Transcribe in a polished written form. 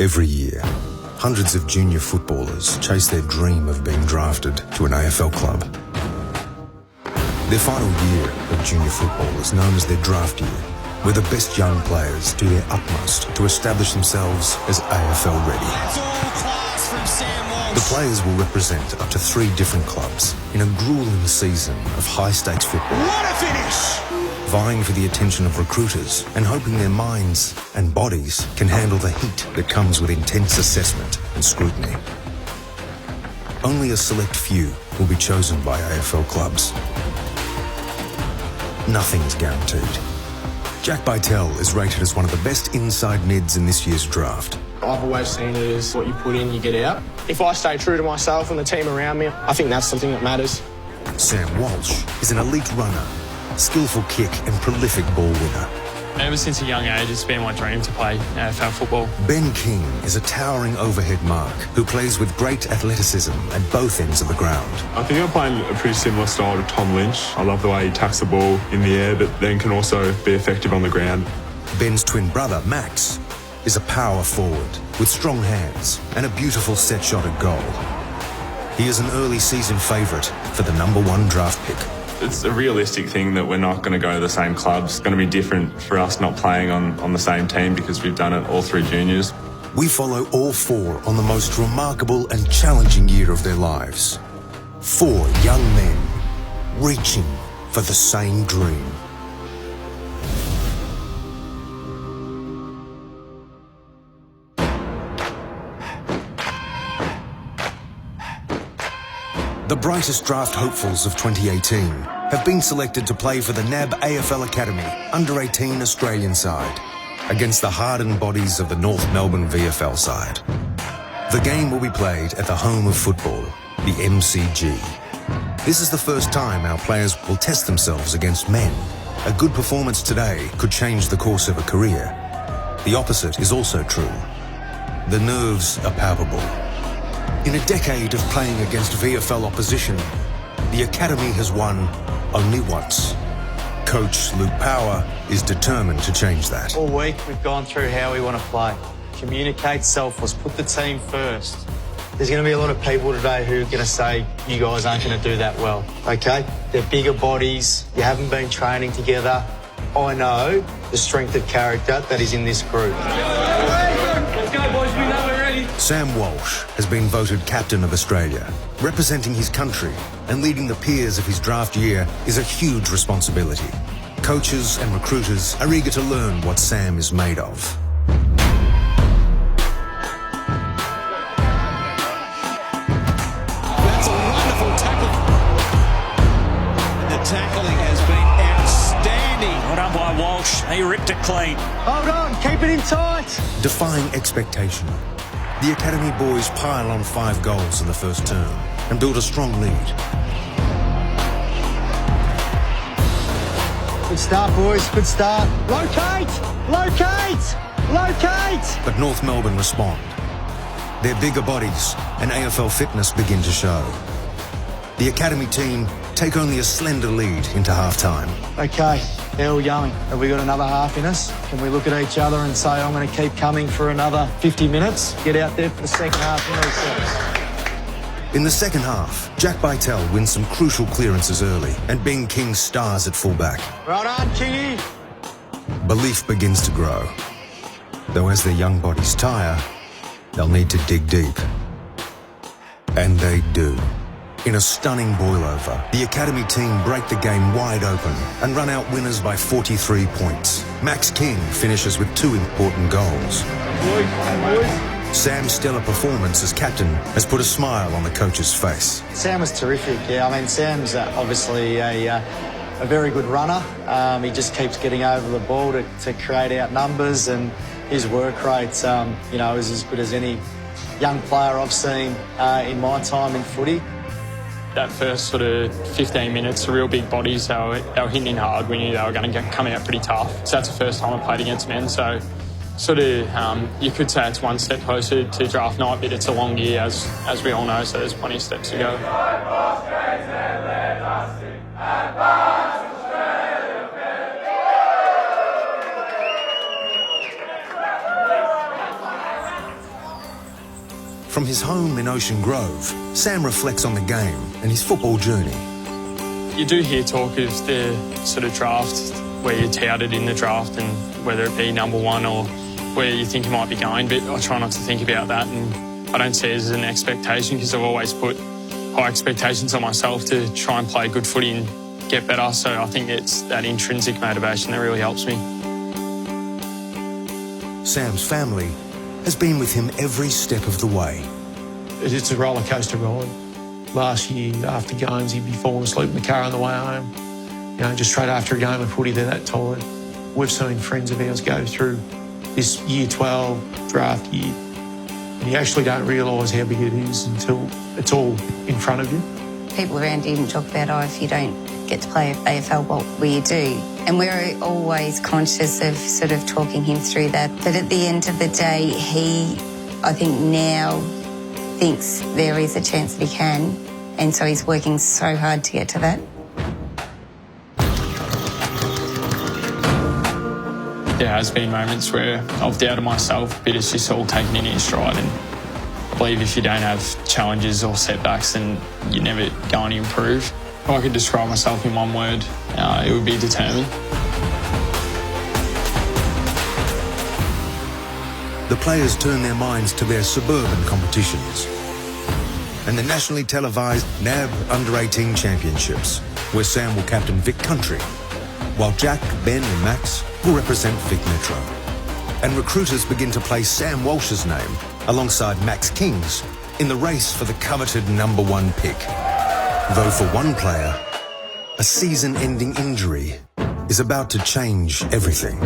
Every year, hundreds of junior footballers chase their dream of being drafted to an AFL club. Their final year of junior football is known as their draft year, where the best young players do their utmost to establish themselves as AFL ready. That's all class from Sam Walsh. The players will represent up to 3 different clubs in a gruelling season of high-stakes football. What a finish! Vying for the attention of recruiters and hoping their minds and bodies can handle the heat that comes with intense assessment and scrutiny. Only a select few will be chosen by AFL clubs. Nothing is guaranteed. Jack Bytel is rated as one of the best inside mids in this year's draft. I've always seen it as what you put in, you get out. If I stay true to myself and the team around me, I think that's something that matters. Sam Walsh is an elite runner, skillful kick and prolific ball winner. Ever since a young age, it's been my dream to play AFL football. Ben King is a towering overhead mark who plays with great athleticism at both ends of the ground. I think I'm playing a pretty similar style to Tom Lynch. I love the way he tacks the ball in the air, but then can also be effective on the ground. Ben's twin brother, Max, is a power forward with strong hands and a beautiful set shot at goal. He is an early season favourite for the #1 draft pick. It's a realistic thing that we're not going to go to the same clubs. It's going to be different for us not playing on the same team because we've done it all through juniors. We follow all 4 on the most remarkable and challenging year of their lives. 4 young men reaching for the same dream. The brightest draft hopefuls of 2018 have been selected to play for the NAB AFL Academy under-18 Australian side against the hardened bodies of the North Melbourne VFL side. The game will be played at the home of football, the MCG. This is the first time our players will test themselves against men. A good performance today could change the course of a career. The opposite is also true. The nerves are palpable. In a decade of playing against VFL opposition, the Academy has won only once. Coach Luke Power is determined to change that. All week we've gone through how we want to play. Communicate, selfless, put the team first. There's going to be a lot of people today who are going to say, you guys aren't going to do that well, okay? They're bigger bodies, you haven't been training together. I know the strength of character that is in this group. Let's go, boys. We know we're ready. Sam Walsh has been voted Captain of Australia. Representing his country and leading the peers of his draft year is a huge responsibility. Coaches and recruiters are eager to learn what Sam is made of. That's a wonderful tackle. The tackling has been outstanding. Well done by Walsh. He ripped it clean. Hold on, keep it in tight. Defying expectation, the Academy boys pile on 5 goals in the first term and build a strong lead. Good start, boys, good start. Locate! Locate! Locate! But North Melbourne respond. Their bigger bodies and AFL fitness begin to show. The Academy team take only a slender lead into half-time. Okay, how are we going? Have we got another half in us? Can we look at each other and say, I'm going to keep coming for another 50 minutes? Get out there for the second half in these sets. In the second half, Jack Bytel wins some crucial clearances early and Ben King stars at fullback. Right on, Kingy. Belief begins to grow. Though as their young bodies tire, they'll need to dig deep. And they do. In a stunning boil-over, the Academy team break the game wide open and run out winners by 43 points. Max King finishes with 2 important goals. Sam's stellar performance as captain has put a smile on the coach's face. Sam was terrific, yeah. I mean, Sam's obviously a very good runner. He just keeps getting over the ball to create out numbers, and his work rate, is as good as any young player I've seen in my time in footy. That first sort of 15 minutes, the real big bodies, they were hitting in hard. We knew they were going to come out pretty tough. So that's the first time I played against men. So sort of, you could say it's one step closer to draft night, but it's a long year, as we all know, so there's plenty of steps to go. From his home in Ocean Grove, Sam reflects on the game and his football journey. You do hear talk of the sort of draft where you're touted in the draft and whether it be number one or where you think you might be going, but I try not to think about that, and I don't see it as an expectation because I've always put high expectations on myself to try and play good footy and get better, so I think it's that intrinsic motivation that really helps me. Sam's family has been with him every step of the way. It's a roller coaster ride. Last year, after games, he'd be falling asleep in the car on the way home. You know, just straight after a game of footy, they're that tired. We've seen friends of ours go through this year 12 draft year, and you actually don't realise how big it is until it's all in front of you. People around him talk about, oh, if you don't get to play AFL, what will you do? And we're always conscious of sort of talking him through that. But at the end of the day, he, I think now, thinks there is a chance that he can. And so he's working so hard to get to that. There has been moments where I've doubted myself, but it's just all taken in your stride, and I believe if you don't have challenges or setbacks, then you're never going to improve. If I could describe myself in one word, it would be determined. The players turn their minds to their suburban competitions and the nationally televised NAB Under-18 Championships, where Sam will captain Vic Country, while Jack, Ben and Max will represent Vic Metro. And recruiters begin to place Sam Walsh's name alongside Max King's in the race for the coveted #1 pick. Though for one player, a season-ending injury is about to change everything.